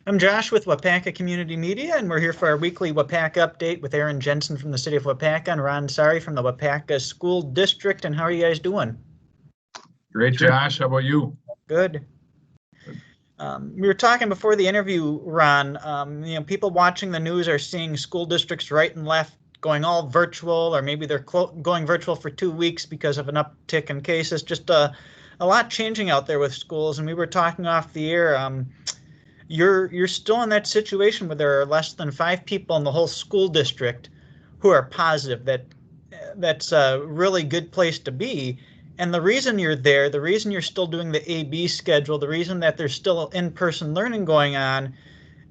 I'm Josh with Waupaca Community Media, and we're here for our weekly Waupaca update with Aaron Jensen from the city of Waupaca and Ron Sari from the Waupaca School District. And how are you guys doing? Great, Josh. How about you? Good. We were talking before the interview, Ron. People watching the news are seeing school districts right and left going all virtual, or maybe they're going virtual for 2 weeks because of an uptick in cases. Just a lot changing out there with schools. And we were talking off the air. You're still in that situation where there are less than 5 people in the whole school district who are positive. That's a really good place to be. And the reason you're there, the reason you're still doing the AB schedule, the reason that there's still in-person learning going on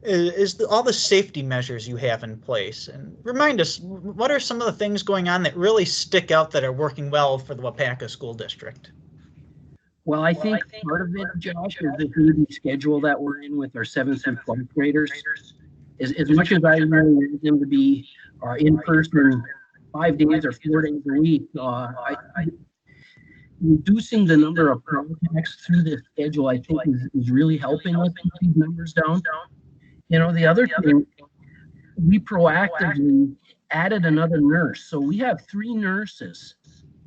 is all the safety measures you have in place. And remind us, what are some of the things going on that really stick out that are working well for the Waupaca School District? Well, I think part of it, Josh, is the AB schedule that we're in with our 7th through 12th graders. As much as I really want them to be in person 5 days or 4 days a week, reducing the number of contacts through this schedule, I think, is really helping us keep these numbers down. You know, the other thing, we proactively added another nurse. So we have 3 nurses.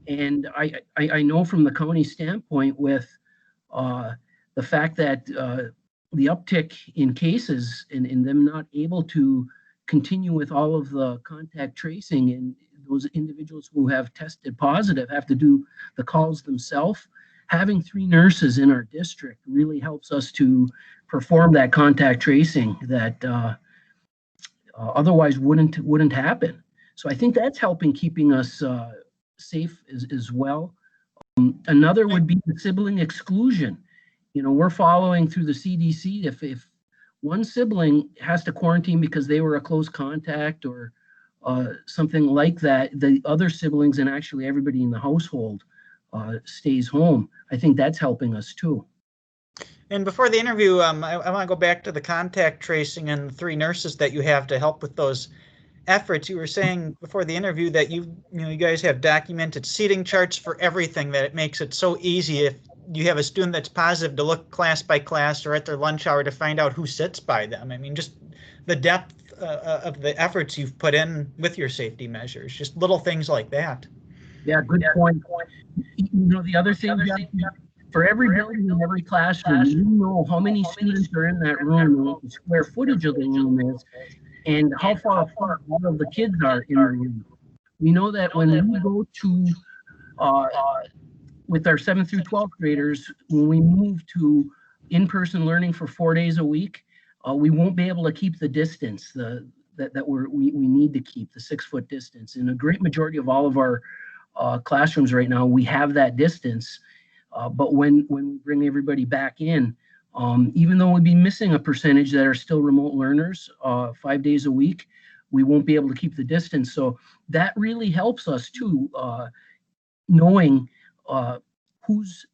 And I know from the county standpoint with the fact that the uptick in cases and them not able to continue with all of the contact tracing, and those individuals who have tested positive have to do the calls themselves. Having 3 nurses in our district really helps us to perform that contact tracing that otherwise wouldn't happen. So I think that's helping keeping us safe as well. Another would be the sibling exclusion. You know, we're following through the CDC. If one sibling has to quarantine because they were a close contact or something like that, the other siblings and actually everybody in the household stays home. I think that's helping us too. And before the interview, I want to go back to the contact tracing and the 3 nurses that you have to help with those efforts. You were saying before the interview that you guys have documented seating charts for everything, that it makes it so easy if you have a student that's positive to look class by class or at their lunch hour to find out who sits by them. I mean, just the depth of the efforts you've put in with your safety measures, just little things like that. Yeah, good point. You know, the other thing, for every building in every classroom, you know how many students are in that room, what the square footage of the room is, and how far apart all of the kids are in the room. We know that when we go to, with our 7th through 12th graders, when we move to in-person learning for 4 days a week, we won't be able to keep the distance that we need to keep, the 6-foot distance. In a great majority of all of our classrooms right now, we have that distance. But when we bring everybody back in, even though we'd be missing a percentage that are still remote learners 5 days a week, we won't be able to keep the distance. So that really helps us too, knowing who's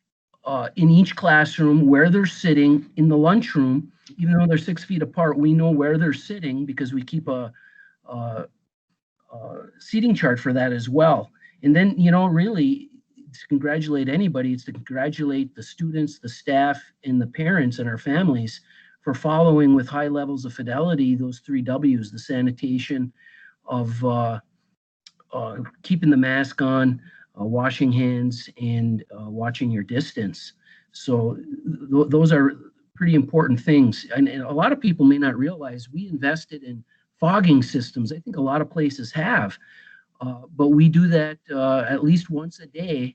in each classroom, where they're sitting in the lunchroom. Even though they're 6 feet apart, we know where they're sitting because we keep a seating chart for that as well. And then, you know, really, to congratulate anybody, it's to congratulate the students, the staff, and the parents and our families for following with high levels of fidelity those 3 W's, the sanitation of keeping the mask on, washing hands, and watching your distance. So those are pretty important things. And a lot of people may not realize we invested in fogging systems. I think a lot of places have, but we do that at least once a day.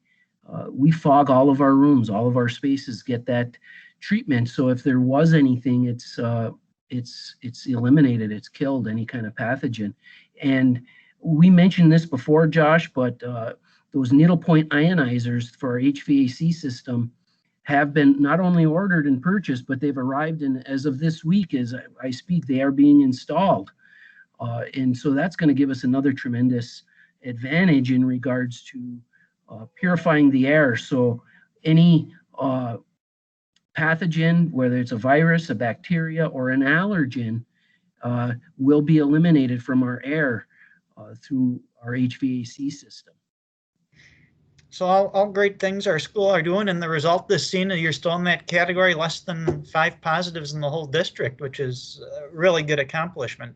We fog all of our rooms, all of our spaces get that treatment. So if there was anything, it's eliminated, it's killed any kind of pathogen. And we mentioned this before, Josh, but those needlepoint ionizers for our HVAC system have been not only ordered and purchased, but they've arrived, and as of this week, as I speak, they are being installed. And so that's going to give us another tremendous advantage in regards to purifying the air. So any pathogen, whether it's a virus, a bacteria, or an allergen, will be eliminated from our air through our HVAC system. So all great things our school are doing, and the result this season, you're still in that category, less than 5 positives in the whole district, which is a really good accomplishment.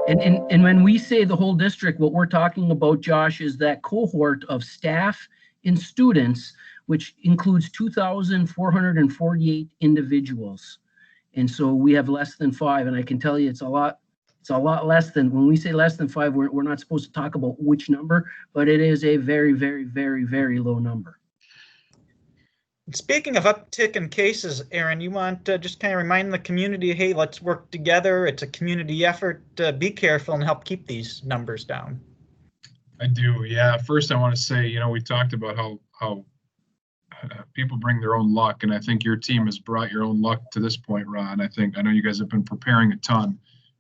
And when we say the whole district, what we're talking about, Josh, is that cohort of staff and students, which includes 2,448 individuals. And so we have less than 5, and I can tell you it's a lot less than, when we say less than 5, we're not supposed to talk about which number, but it is a very, very, very, very low number. Speaking of uptick in cases, Aaron, you want to just kind of remind the community, hey, let's work together. It's a community effort. Be careful and help keep these numbers down. I do. Yeah. First, I want to say, we talked about how people bring their own luck, and I think your team has brought your own luck to this point, Ron. I know you guys have been preparing a ton,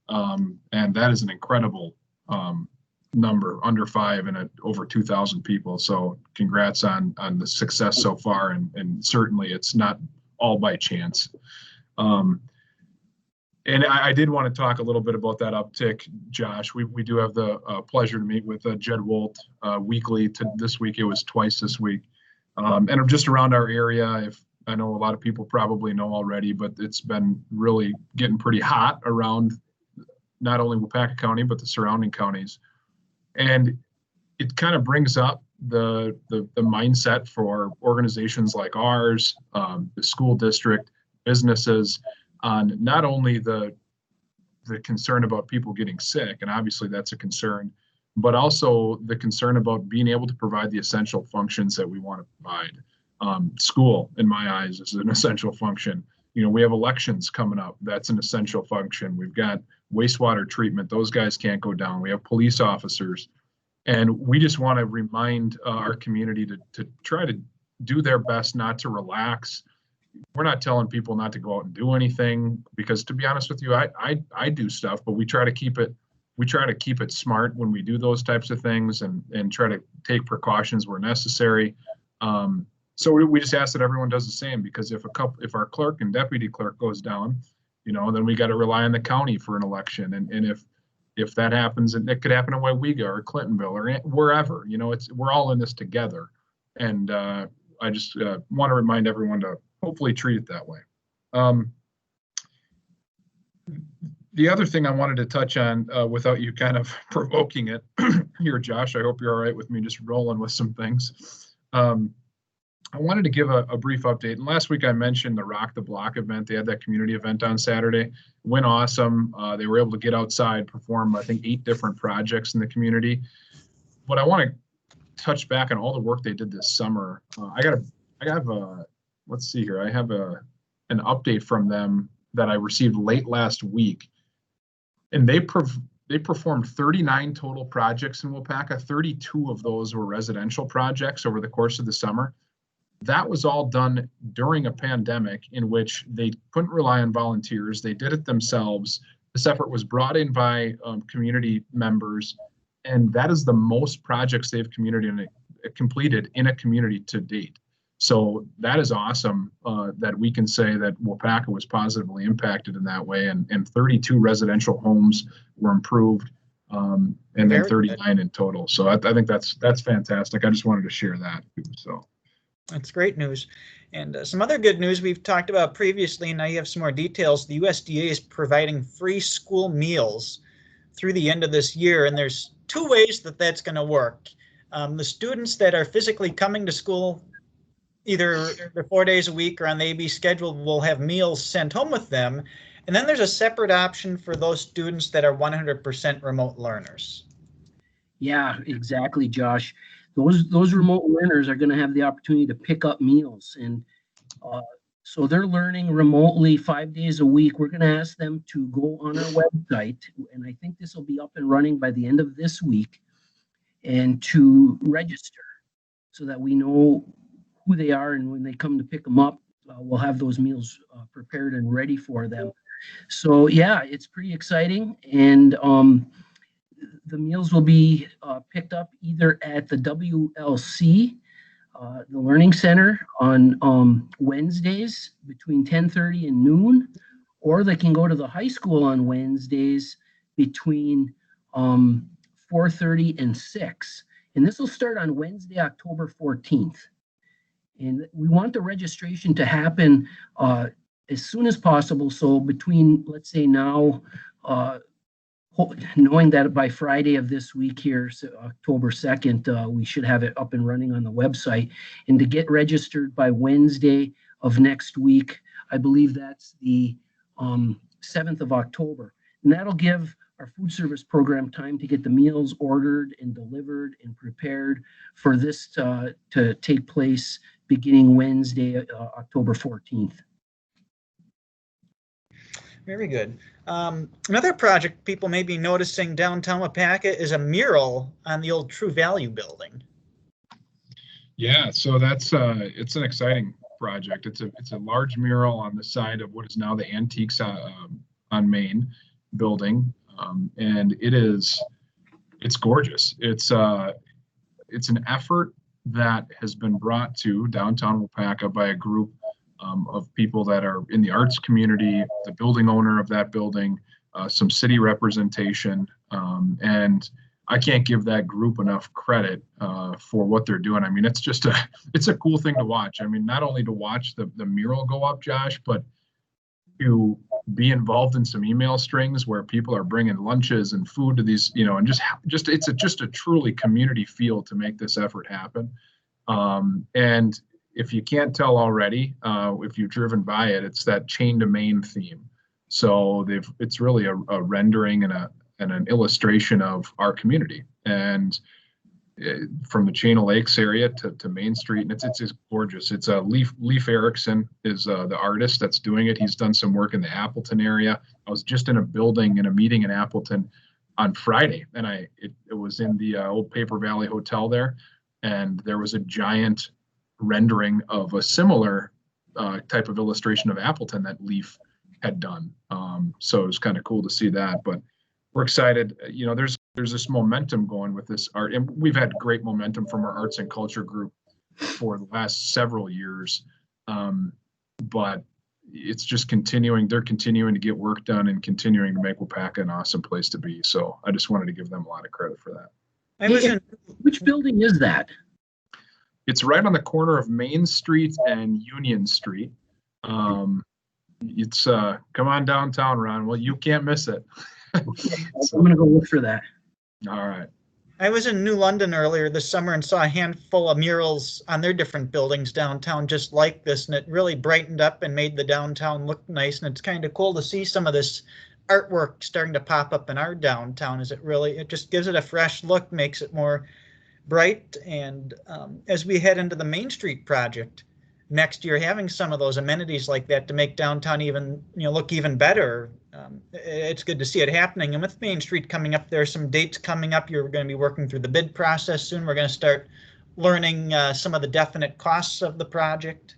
and that is an incredible number, under 5 and over 2,000 people. So congrats on the success so far, and certainly it's not all by chance. And I did want to talk a little bit about that uptick, Josh. We do have the pleasure to meet with Jed Wolt weekly. This week it was twice this week, and just around our area. If I know a lot of people probably know already, but it's been really getting pretty hot around not only Waupaca County but the surrounding counties. And it kind of brings up the mindset for organizations like ours, the school district, businesses, on not only the concern about people getting sick, and obviously that's a concern, but also the concern about being able to provide the essential functions that we want to provide. School, in my eyes, is an essential function. We have elections coming up. That's an essential function. We've got wastewater treatment. Those guys can't go down. We have police officers. And we just want to remind our community to try to do their best not to relax. We're not telling people not to go out and do anything, because to be honest with you, I do stuff, but we try to keep it smart when we do those types of things, and try to take precautions where necessary. So we just ask that everyone does the same, because if our clerk and deputy clerk goes down, then we got to rely on the county for an election. And if that happens, and it could happen in Waupaca or Clintonville or wherever, we're all in this together. And I just want to remind everyone to hopefully treat it that way. The other thing I wanted to touch on, without you kind of provoking it here, Josh, I hope you're all right with me just rolling with some things. I wanted to give a brief update. And last week I mentioned the Rock the Block event. They had that community event on Saturday. It went awesome. They were able to get outside, perform, I think, 8 different projects in the community. But I want to touch back on all the work they did this summer. Let's see here. I have an update from them that I received late last week. And they performed 39 total projects in Waupaca. 32 of those were residential projects over the course of the summer. That was all done during a pandemic in which they couldn't rely on volunteers. They did it themselves. This effort was brought in by community members, and that is the most projects they've completed in a community to date. So that is awesome, that we can say that Waupaca was positively impacted in that way, and 32 residential homes were improved, and then 39 in total. So I think that's fantastic. I just wanted to share that. So. That's great news. And some other good news we've talked about previously, and now you have some more details. The USDA is providing free school meals through the end of this year, and there's 2 ways that that's going to work. The students that are physically coming to school, either 4 days a week or on the AB schedule, will have meals sent home with them. And then there's a separate option for those students that are 100% remote learners. Yeah, exactly, Josh. Those remote learners are going to have the opportunity to pick up meals, and so they're learning remotely 5 days a week. We're going to ask them to go on our website, and I think this will be up and running by the end of this week, and to register so that we know who they are, and when they come to pick them up, we'll have those meals prepared and ready for them. So yeah, it's pretty exciting, and the meals will be picked up either at the WLC, the Learning Center, on Wednesdays between 10:30 and noon, or they can go to the high school on Wednesdays between 4:30 and 6. And this will start on Wednesday, October 14th. And we want the registration to happen as soon as possible. So between, let's say now, knowing that by Friday of this week here, so October 2nd, we should have it up and running on the website. And to get registered by Wednesday of next week, I believe that's the 7th of October. And that'll give our food service program time to get the meals ordered and delivered and prepared for this to take place beginning Wednesday, October 14th. Very good. Another project people may be noticing downtown Waupaca is a mural on the old True Value building. Yeah, so that's it's an exciting project. It's a large mural on the side of what is now the Antiques on Main building, and it's gorgeous. It's an effort that has been brought to downtown Waupaca by a group of people that are in the arts community, the building owner of that building, some city representation, and I can't give that group enough credit for what they're doing. I mean, it's a cool thing to watch. I mean, not only to watch the mural go up, Josh, but to be involved in some email strings where people are bringing lunches and food to these, and just it's just a truly community feel to make this effort happen. And if you can't tell already, if you've driven by it, it's that chain to main theme. So it's really a rendering and an illustration of our community, and from the Chain of Lakes area to Main Street, and it's just gorgeous. It's Leif Erickson is the artist that's doing it. He's done some work in the Appleton area. I was just in a meeting in Appleton on Friday, and it was in the old Paper Valley Hotel there, and there was a giant rendering of a similar type of illustration of Appleton that Leif had done. So it was kind of cool to see that, but we're excited. There's this momentum going with this art, and we've had great momentum from our arts and culture group for the last several years. But it's just continuing. They're continuing to get work done and continuing to make Waupaca an awesome place to be. So I just wanted to give them a lot of credit for that. Which building is that? It's right on the corner of Main Street and Union Street. It's come on downtown, Ron. Well, you can't miss it. So, I'm gonna go look for that. All right. I was in New London earlier this summer and saw a handful of murals on their different buildings downtown just like this, and it really brightened up and made the downtown look nice. And it's kind of cool to see some of this artwork starting to pop up in our downtown. It just gives it a fresh look, makes it more bright. And as we head into the Main Street project next year, having some of those amenities like that to make downtown even look even better, it's good to see it happening. And with Main Street coming up, there are some dates coming up. You're going to be working through the bid process soon. We're going to start learning some of the definite costs of the project.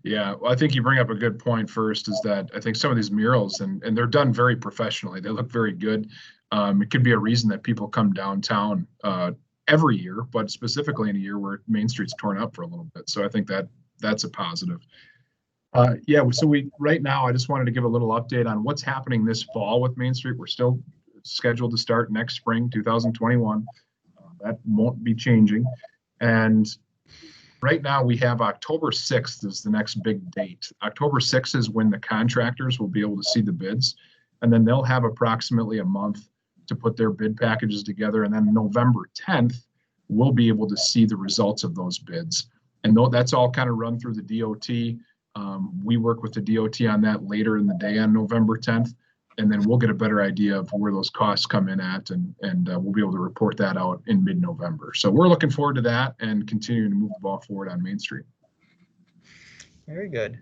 Yeah, well, I think you bring up a good point first, is that I think some of these murals, and they're done very professionally. They look very good. It could be a reason that people come downtown every year, but specifically in a year where Main Street's torn up for a little bit. So I think that's a positive. So right now, I just wanted to give a little update on what's happening this fall with Main Street. We're still scheduled to start next spring, 2021. That won't be changing. And right now we have October 6th is the next big date. October 6th is when the contractors will be able to see the bids, and then they'll have approximately a month to put their bid packages together. And then November 10th, we'll be able to see the results of those bids. And that's all kind of run through the DOT. We work with the DOT on that later in the day on November 10th, and then we'll get a better idea of where those costs come in at, and we'll be able to report that out in mid-November. So we're looking forward to that and continuing to move the ball forward on Main Street. Very good.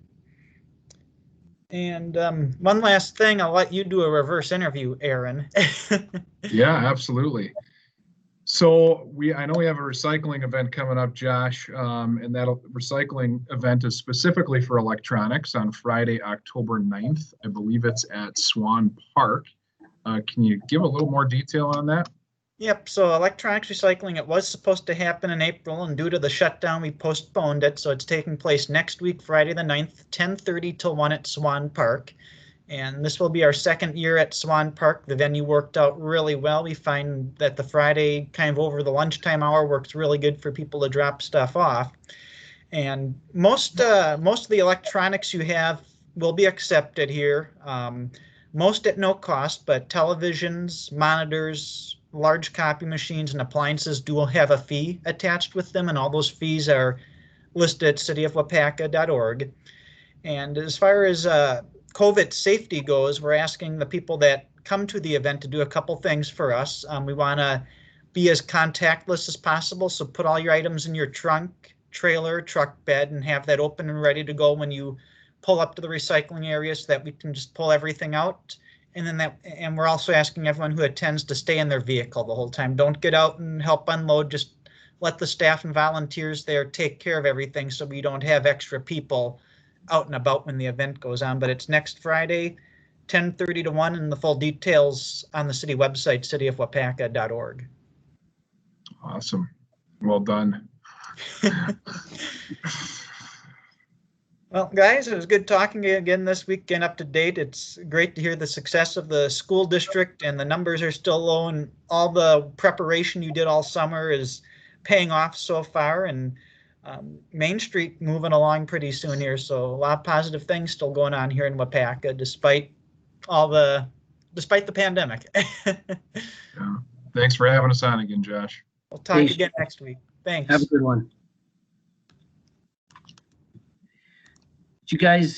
And one last thing, I'll let you do a reverse interview, Aaron. Yeah, absolutely. So I know we have a recycling event coming up, Josh, and that recycling event is specifically for electronics on Friday, October 9th. I believe it's at Swan Park. Can you give a little more detail on that? Yep, so electronics recycling, it was supposed to happen in April, and due to the shutdown, we postponed it. So it's taking place next week, Friday the 9th, 10:30 till 1 at Swan Park. And this will be our second year at Swan Park. The venue worked out really well. We find that the Friday kind of over the lunchtime hour works really good for people to drop stuff off. And most of the electronics you have will be accepted here. Most at no cost, but televisions, monitors, large copy machines, and appliances do have a fee attached with them, and all those fees are listed at cityofwaupaca.org. And as far as COVID safety goes, we're asking the people that come to the event to do a couple things for us. We want to be as contactless as possible, so put all your items in your trunk, trailer, truck bed, and have that open and ready to go when you pull up to the recycling area so that we can just pull everything out. And we're also asking everyone who attends to stay in their vehicle the whole time. Don't get out and help unload. Just let the staff and volunteers there take care of everything so we don't have extra people out and about when the event goes on. But it's next Friday, 10:30 to 1, and the full details on the city website, cityofwaupaca.org. Awesome. Well done. Well, guys, it was good talking again this week, getting up to date. It's great to hear the success of the school district, and the numbers are still low, and all the preparation you did all summer is paying off so far, and Main Street moving along pretty soon here. So a lot of positive things still going on here in Waupaca, despite the pandemic. Yeah. Thanks for having us on again, Josh. We'll talk again next week. Thanks. Have a good one. Did you guys